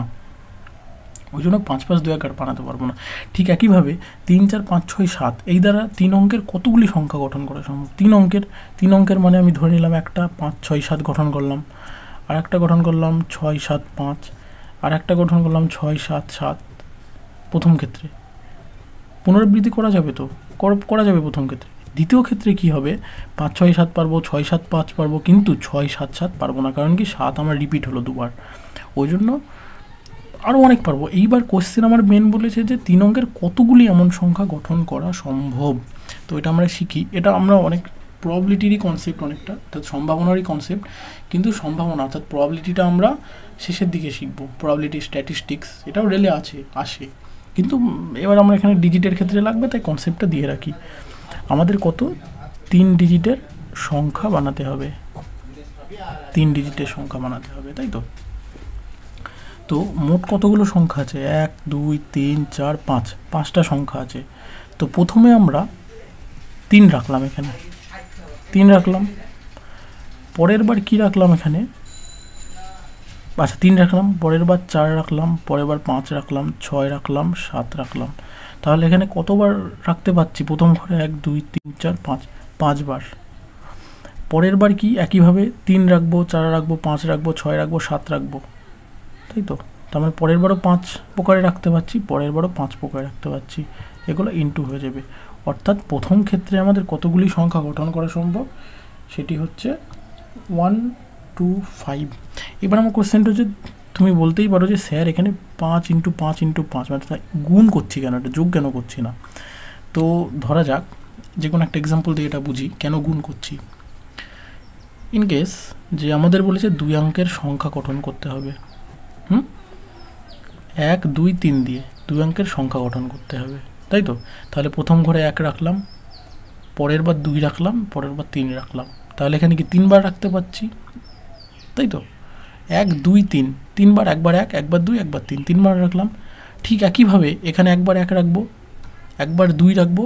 Speaker 1: ওই জন্য 5, 5, 2, 1 আর বানাতে পারবো না। ঠিক একইভাবে 3, 4, 5, 6, 7 এই দ্বারা 3 অঙ্কের কতগুলি সংখ্যা গঠন করা সম্ভব? 3 অঙ্কের মানে আমি ধরে নিলাম একটা 5, 6, 7 গঠন করলাম, আর একটা গঠন করলাম 6, 7, 5, আর একটা গঠন করলাম 6, 7, 7। প্রথম ক্ষেত্রে পুনরাবৃত্তি করা যাবে, তো করা যাবে প্রথম ক্ষেত্রে। দ্বিতীয় ক্ষেত্রে কি হবে? 5, 6, 7 পারবো, 6, 7, 5 পারবো, কিন্তু 6, 7, 7 পারবো না, কারণ কি 7 আমার রিপিট হলো দুবার, ওই জন্য আরও অনেক পারবো। এইবার কোশ্চেন আমার মেন বলেছে যে 3 অঙ্কের কতগুলি এমন সংখ্যা গঠন করা সম্ভব। তো এটা আমরা শিখি, এটা আমরা অনেক প্রবাবিলিটিরই কনসেপ্ট, অনেকটা অর্থাৎ সম্ভাবনারই কনসেপ্ট, কিন্তু সম্ভাবনা অর্থাৎ প্রবাবিলিটিটা আমরা শেষের দিকে শিখবো। প্রবাবিলিটি স্ট্যাটিস্টিক্স এটাও রেলে আসে, কিন্তু এবার আমরা এখানে ডিজিটের ক্ষেত্রে লাগবে, তাই কনসেপ্টটা দিয়ে রাখি। আমাদের কত 3 ডিজিটের সংখ্যা বানাতে হবে, 3 ডিজিটের সংখ্যা বানাতে হবে, তাই তো। তো মোট কতগুলো সংখ্যা আছে? 1, 2, 3, 4, 5, 5টা সংখ্যা আছে। তো প্রথমে আমরা 3 রাখলাম, এখানে 3 রাখলাম। পরের বার কি রাখলাম এখানে? আচ্ছা 3 রাখলাম, পরের বার 4 রাখলাম, পরের বার 5 রাখলাম, 6 রাখলাম, 7 রাখলাম। তাহলে এখানে কতবার রাখতে পারছি? প্রথম ঘরে 1, 2, 3, 4, 5, 5 বার। পরের বার কি একইভাবে 3 রাখবো, 4 রাখবো, 5 রাখবো, 6 রাখবো, 7 রাখবো, তাই তো। তার মানে পরের বারও 5 প্রকারে রাখতে পারছি, পরের বারও 5 প্রকারে রাখতে পারছি, এগুলো ইনটু হয়ে যাবে। অর্থাৎ প্রথম ক্ষেত্রে আমাদের কতগুলি সংখ্যা গঠন করা সম্ভব? সেটি হচ্ছে 1, 2, 5। এবার আমার কোশ্চেনটা হচ্ছে, তুমি বলতেই পারো যে স্যার এখানে 5 × 5 × 5 মানে গুণ করছি কেন, এটা যোগ কেন করছি না? তো ধরা যাক যে কোনো একটা এক্সাম্পল দিয়ে এটা বুঝি কেন গুণ করছি। ইন কেস যে আমাদের বলেছে 2 অঙ্কের সংখ্যা গঠন করতে হবে, 1, 2, 3 দিয়ে 2 অঙ্কের সংখ্যা গঠন করতে হবে, তাই তো। তাহলে প্রথম ঘরে 1 রাখলাম, পরের বার 2 রাখলাম, পরের বার 3 রাখলাম। তাহলে এখানে কি 3 বার রাখতে পারছি, তাই তো। 1, 2, 3, 3 বার, একবার 1, একবার 2, একবার 3, 3 বার রাখলাম। ঠিক একইভাবে এখানে একবার 1 রাখবো, একবার 2 রাখবো,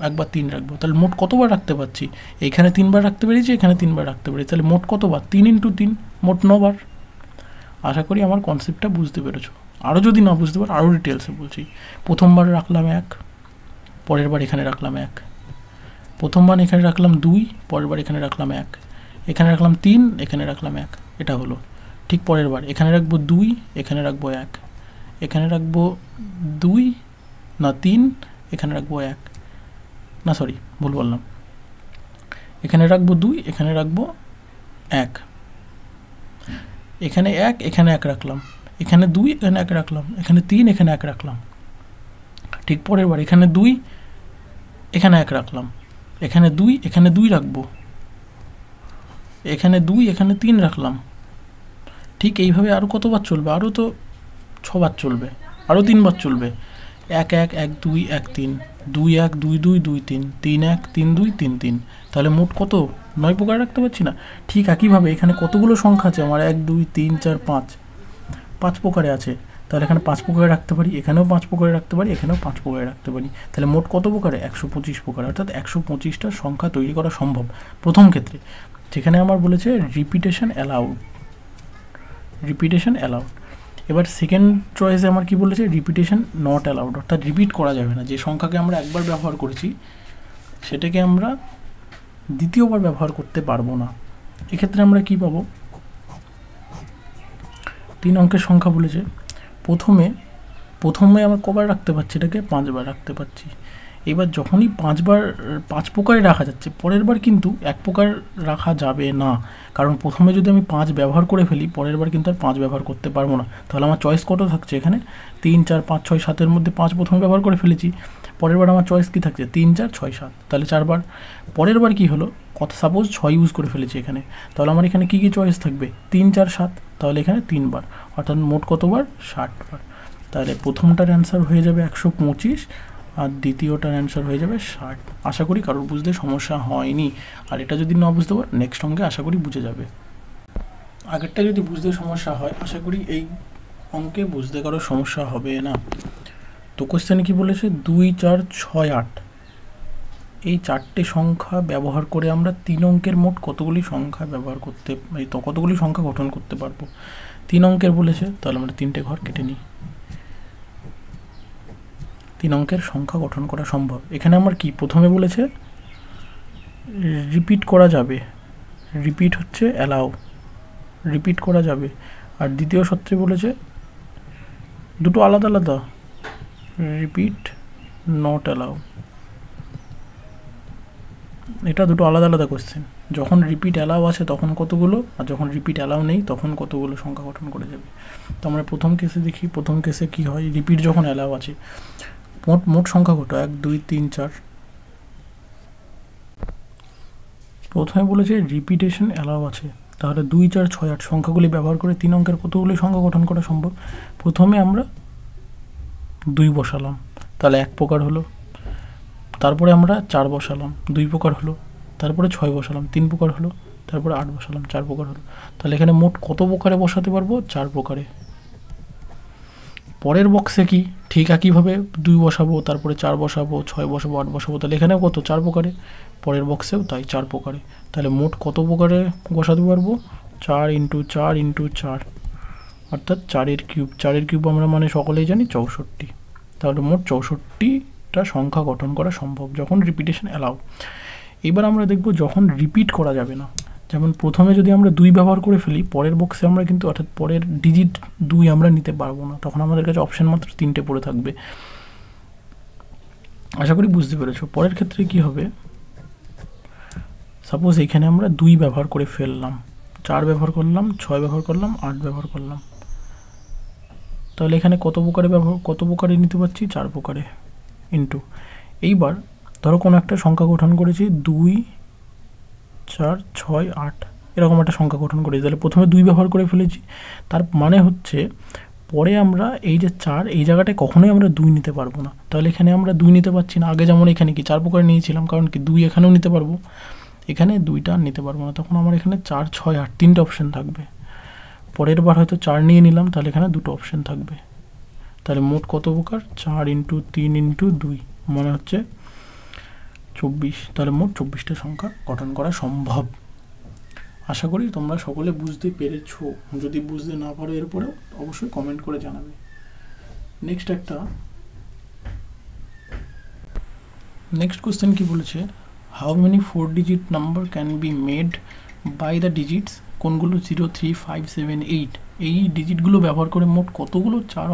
Speaker 1: একবার 3 রাখবো। তাহলে মোট কতবার রাখতে পারছি? এখানে 3 বার রাখতে পেরেছি, এখানে 3 বার রাখতে পেরেছি, তাহলে মোট কতবার? 3 × 3, মোট 9 বার। আশা করি আমার কনসেপ্টটা বুঝতে পেরেছো। আরও যদি না বুঝতে পারো আরও ডিটেলসে বলছি। প্রথমবার রাখলাম 1, পরের বার এখানে রাখলাম 1, প্রথমবার এখানে রাখলাম 2, পরের বার এখানে রাখলাম 1, এখানে রাখলাম 3, এখানে রাখলাম 1, এটা হলো। ঠিক পরের বার এখানে রাখবো 2, এখানে রাখবো 1, এখানে রাখবো 2 না 3, এখানে রাখবো 1, না সরি ভুল বললাম, এখানে রাখবো 2, এখানে রাখবো 1, এখানে 1, এখানে 1 রাখলাম, এখানে 2, এখানে 1 রাখলাম, এখানে 3, এখানে 1 রাখলাম। ঠিক পরের বার এখানে 2, এখানে 1 রাখলাম, এখানে 2, এখানে 2 রাখবো, এখানে 2 এখানে 3 রাখলাম। ঠিক এইভাবে আরও কতবার চলবে? আরও তো 6বার চলবে, আরও 3বার চলবে। 1 1 1 2 1 3, 2 1 2 2 2 3, 3 1 3 2 3 3। তাহলে মোট কত? 9 প্রকার রাখতে পারছি না? ঠিক একইভাবে এখানে কতগুলো সংখ্যা আছে আমার? 1 2 3 4 5, 5 প্রকারে আছে। তাহলে এখানে 5 প্রকারে রাখতে পারি, এখানেও 5 প্রকারে রাখতে পারি, এখানেও 5 প্রকারে রাখতে পারি। তাহলে মোট কত প্রকারে? 125 প্রকার, অর্থাৎ 125টা সংখ্যা তৈরি করা সম্ভব প্রথম ক্ষেত্রে, যেখানে আমার বলেছে রিপিটেশন অ্যালাউড। Repetition allowed. এবার সেকেন্ড চয়েসে আমার কি বলেছে? রিপিটেশন নট অ্যালাউড, অর্থাৎ রিপিট করা যাবে না। যে সংখ্যাকে আমরা একবার ব্যবহার করেছি সেটাকে আমরা দ্বিতীয়বার ব্যবহার করতে পারবো না। এক্ষেত্রে আমরা কি পাবো? 3 অঙ্কের সংখ্যা বলেছে। প্রথমে আমরা কবার রাখতে পারছি? এটাকে 5 বার রাখতে পারছি। এবার যখনই 5 প্রকারে রাখা যাচ্ছে, পরের বার কিন্তু 1 প্রকার রাখা যাবে না। কারণ প্রথমে যদি আমি 5 ব্যবহার করে ফেলি, পরের বার কিন্তু আর 5 ব্যবহার করতে পারবো না। তাহলে আমার চয়েস কত থাকছে এখানে? 3 4 5 6 7-এর মধ্যে 5 প্রথমে ব্যবহার করে ফেলেছি। পরের বার আমার চয়েস কি থাকছে? 3 4 6 7, তাহলে 4 বার। পরের বার কি হলো? সাপোজ 6 ইউজ করে ফেলেছি এখানে, তাহলে আমার এখানে কী কী চয়েস থাকবে? 3 4 7, তাহলে এখানে 3 বার, অর্থাৎ মোট কতবার? 60 বার। তাহলে প্রথমটার অ্যান্সার হয়ে যাবে 125, আর দ্বিতীয়টার অ্যান্সার হয়ে যাবে 60। আশা করি কারোর বুঝতে সমস্যা হয়নি। আর এটা যদি না বুঝতে পার, নেক্সট অঙ্কে আশা করি বুঝে যাবে। আগেরটা যদি বুঝতে সমস্যা হয়, আশা করি এই অঙ্কে বুঝতে কারোর সমস্যা হবে না। তো কোশ্চেনে কি বলেছে? 2 4 6 8, এই 4টে সংখ্যা ব্যবহার করে আমরা 3 অঙ্কের মোট কতগুলি সংখ্যা কতগুলি সংখ্যা গঠন করতে পারবো? 3 অঙ্কের বলেছে, তাহলে আমরা 3টে ঘর কেটে নিই। 3 অঙ্কের সংখ্যা গঠন করা সম্ভব। এখানে আমার কি প্রথমে বলেছে? রিপিট করা যাবে। রিপিট হচ্ছে অ্যালাউ, রিপিট করা যাবে। আর দ্বিতীয় সূত্রে বলেছে দুটো আলাদা আলাদা, রিপিট নট অ্যালাউ। এটা দুটো আলাদা আলাদা কোশ্চেন। যখন রিপিট অ্যালাউ আছে তখন কতগুলো, আর যখন রিপিট অ্যালাউ নেই তখন কতগুলো সংখ্যা গঠন করে যাবে। তো আমরা প্রথম কেসে দেখি। প্রথম কেসে কি হয়? রিপিট যখন অ্যালাউ আছে, মোট সংখ্যা কত? 1 2 3 4। প্রথমে বলেছে রিপিটেশন অ্যালাউ আছে, তাহলে 2 4 6 8 সংখ্যাগুলি ব্যবহার করে 3 অঙ্কের কতগুলি সংখ্যা গঠন করা সম্ভব? প্রথমে আমরা 2 বসালাম, তাহলে 1 প্রকার হলো। তারপরে আমরা 4 বসালাম, 2 প্রকার হলো। তারপরে 6 বসালাম, 3 প্রকার হলো। তারপরে 8 বসালাম, 4 প্রকার হলো। তাহলে এখানে মোট কত প্রকারে বসাতে পারবো? 4 প্রকারে। পরের বক্সে কি ঠিক একইভাবে 2 বসাবো, তারপরে 4 বসাবো, 6 বসাবো, 8 বসাবো, তাহলে এখানেও কত? 4 প্রকারে। পরের বক্সেও তাই 4 প্রকারে। তাহলে মোট কত প্রকারে বসাতে পারবো? 4 × 4 × 4, অর্থাৎ 4-এর কিউব। 4-এর কিউব আমরা মানে সকলেই জানি 64। তাহলে মোট 64টা সংখ্যা গঠন করা সম্ভব যখন রিপিটেশন অ্যালাউ। এবার আমরা দেখব যখন রিপিট করা যাবে না। যেমন প্রথমে যদি আমরা 2 ব্যবহার করে ফেলি, পরের বক্সে আমরা কিন্তু, অর্থাৎ পরের ডিজিট 2 আমরা নিতে পারবো না। তখন আমাদের কাছে অপশন মাত্র 3টে পড়ে থাকবে। আশা করি বুঝতে পেরেছো। পরের ক্ষেত্রে কি হবে? সাপোজ এখানে আমরা 2 ব্যবহার করে ফেললাম, 4 ব্যবহার করলাম, 6 ব্যবহার করলাম, 8 ব্যবহার করলাম। তাহলে এখানে কত প্রকারে নিতে পারছি? 4 প্রকারে। ইন্টু, এইবার ধরো কোনো একটা সংখ্যা গঠন করেছি 2 4 6 8, এরকম একটা সংখ্যা গঠন করেছি। তাহলে প্রথমে 2 ব্যবহার করে ফেলেছি, তার মানে হচ্ছে পরে আমরা এই যে 4, এই জায়গাটায় কখনোই আমরা 2 নিতে পারবো না। তাহলে এখানে আমরা 2 নিতে পারছি না। আগে যেমন এখানে কি 4 প্রকারে নিয়েছিলাম, কারণ কি 2 এখানেও নিতে পারবো, এখানে 2টা নিতে পারবো না। তখন আমার এখানে 4 6 8 3টে অপশন থাকবে। পরের বার হয়তো 4 নিয়ে নিলাম, তাহলে এখানে 2টো অপশন থাকবে। তাহলে মোট কত প্রকার? 4 × 3 × 2, মনে হচ্ছে 24। তাহলে মোট 24টা সংখ্যা গঠন করা সম্ভব। আশা করি তোমরা সকলে বুঝতে পেরেছো। যদি বুঝতে না পারো এরপরেও অবশ্যই কমেন্ট করে জানাবে। নেক্সট কোশ্চেন কি বলেছে? How many 4 digit number can be made by the digits, কোনগুলো 0 3 5 7 8, এই ডিজিটগুলো ব্যবহার করে মোট কতগুলো 4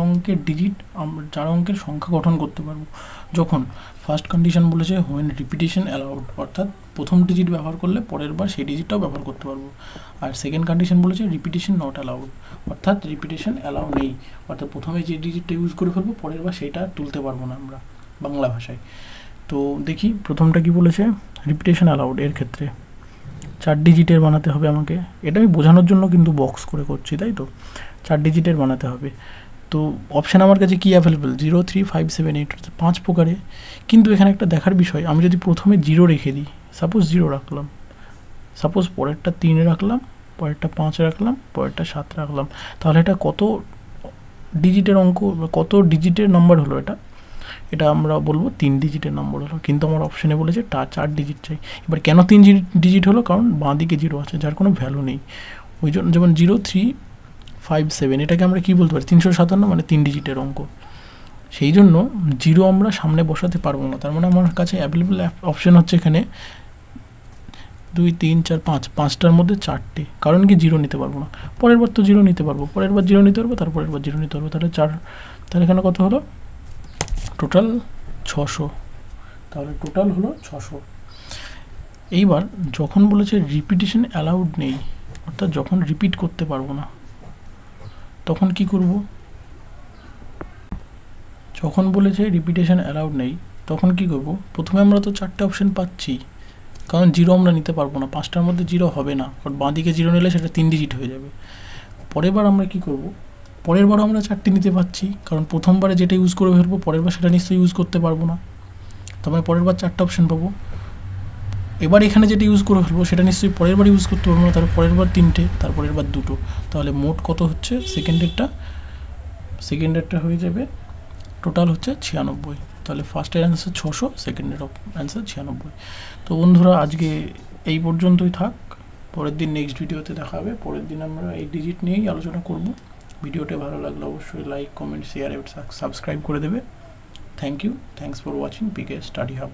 Speaker 1: অঙ্কের সংখ্যা গঠন করতে পারবো? যখন ফার্স্ট কন্ডিশন বলেছে হোয়েন রিপিটেশন অ্যালাউড, অর্থাৎ প্রথম ডিজিট ব্যবহার করলে পরের বার সেই ডিজিটটাও ব্যবহার করতে পারবো। আর সেকেন্ড কন্ডিশন বলেছে রিপিটেশন নট অ্যালাউড, অর্থাৎ রিপিটেশন অ্যালাউ নেই, অর্থাৎ প্রথমে যে ডিজিটটা ইউজ করে ফেলবো পরের বার সেটা তুলতে পারবো না আমরা বাংলা ভাষায়। তো দেখি প্রথমটা কি বলেছে? Repetition allowed. এর ক্ষেত্রে 4 ডিজিটের বানাতে হবে আমাকে। এটা আমি বোঝানোর জন্য কিন্তু বক্স করে করছি, তাই তো? 4 ডিজিটের বানাতে হবে। তো অপশান আমার কাছে কি অ্যাভেলেবেল, 0, 3, 5, 7, 8, 5 প্রকারে। কিন্তু এখানে একটা দেখার বিষয়, আমি যদি প্রথমে 0 রেখে দিই, সাপোজ 0 রাখলাম, সাপোজ পরেরটা 3 রাখলাম, পরেরটা 5 রাখলাম, পরেরটা 7 রাখলাম, তাহলে এটা কত ডিজিটের অঙ্ক বা কত ডিজিটের নাম্বার হলো? এটা আমরা বলবো 3 ডিজিটের নম্বর হলো। কিন্তু আমার অপশানে বলেছে 4 ডিজিট চাই। এবার কেন 3 ডিজিট হলো? কারণ বাঁ দিকে 0 আছে, যার কোনো ভ্যালু নেই। ওই জন্য যেমন 0, 3, 5, 7 এটাকে আমরা কি বলতে পারি? 357 মানে 3 ডিজিটের অঙ্ক। সেই জন্য 0 আমরা সামনে বসাতে পারবো না। তার মানে আমার কাছে অ্যাভেলেবেল অপশান হচ্ছে এখানে 2, 3, 4, 5, 5টার মধ্যে 4টে। কারণ কি 0 নিতে পারবো না। পরের বার তো 0 নিতে পারবো, পরের বার 0 নিতে পারবো, তারপরের বার 0 নিতে পারবো। তাহলে 4, তাহলে এখানে কত হলো? টোটাল 600। তাহলে টোটাল হলো 600। এইবার যখন বলেছে রিপিটেশন অ্যালাউড নেই, অর্থাৎ যখন রিপিট করতে পারবো না, তখন কি করব? যখন বলেছে রিপিটেশন অ্যালাউড নেই, তখন কি করব? প্রথমে আমরা তো 4টে অপশন পাচ্ছি, কারণ 0 আমরা নিতে পারবো না, 5টার মধ্যে 0 হবে না, কারণ বাঁ দিকে 0 নিলে সেটা 3 ডিজিট হয়ে যাবে। পরের বার আমরা কি করব? পরের বার আমরা 4টে নিতে পারছি, কারণ প্রথমবারে যেটা ইউজ করে ফেলবো, পরের বার সেটা নিশ্চয়ই ইউজ করতে পারবো না। তারপরে পরের বার 4টে অপশন পাবো। এবার এখানে যেটা ইউজ করে ফেলবো সেটা নিশ্চয়ই পরের বার ইউজ করতে পারবো না, তারপর পরের বার 3টে, তারপরের বার 2টো। তাহলে মোট কত হচ্ছে? সেকেন্ডেরটা হয়ে যাবে, টোটাল হচ্ছে 96। তাহলে ফার্স্টের অ্যান্সার 600, সেকেন্ডের অ্যান্সার 96। তো বন্ধুরা আজকে এই পর্যন্তই থাক। পরের দিন নেক্সট ভিডিওতে দেখা হবে। পরের দিন আমরা এই ডিজিট নিয়েই আলোচনা করব। ভিডিওটা ভালো লাগলে অবশ্যই লাইক, কমেন্ট, শেয়ার এবং সাবস্ক্রাইব করে দেবে। Thank you, thanks for watching PK study hub.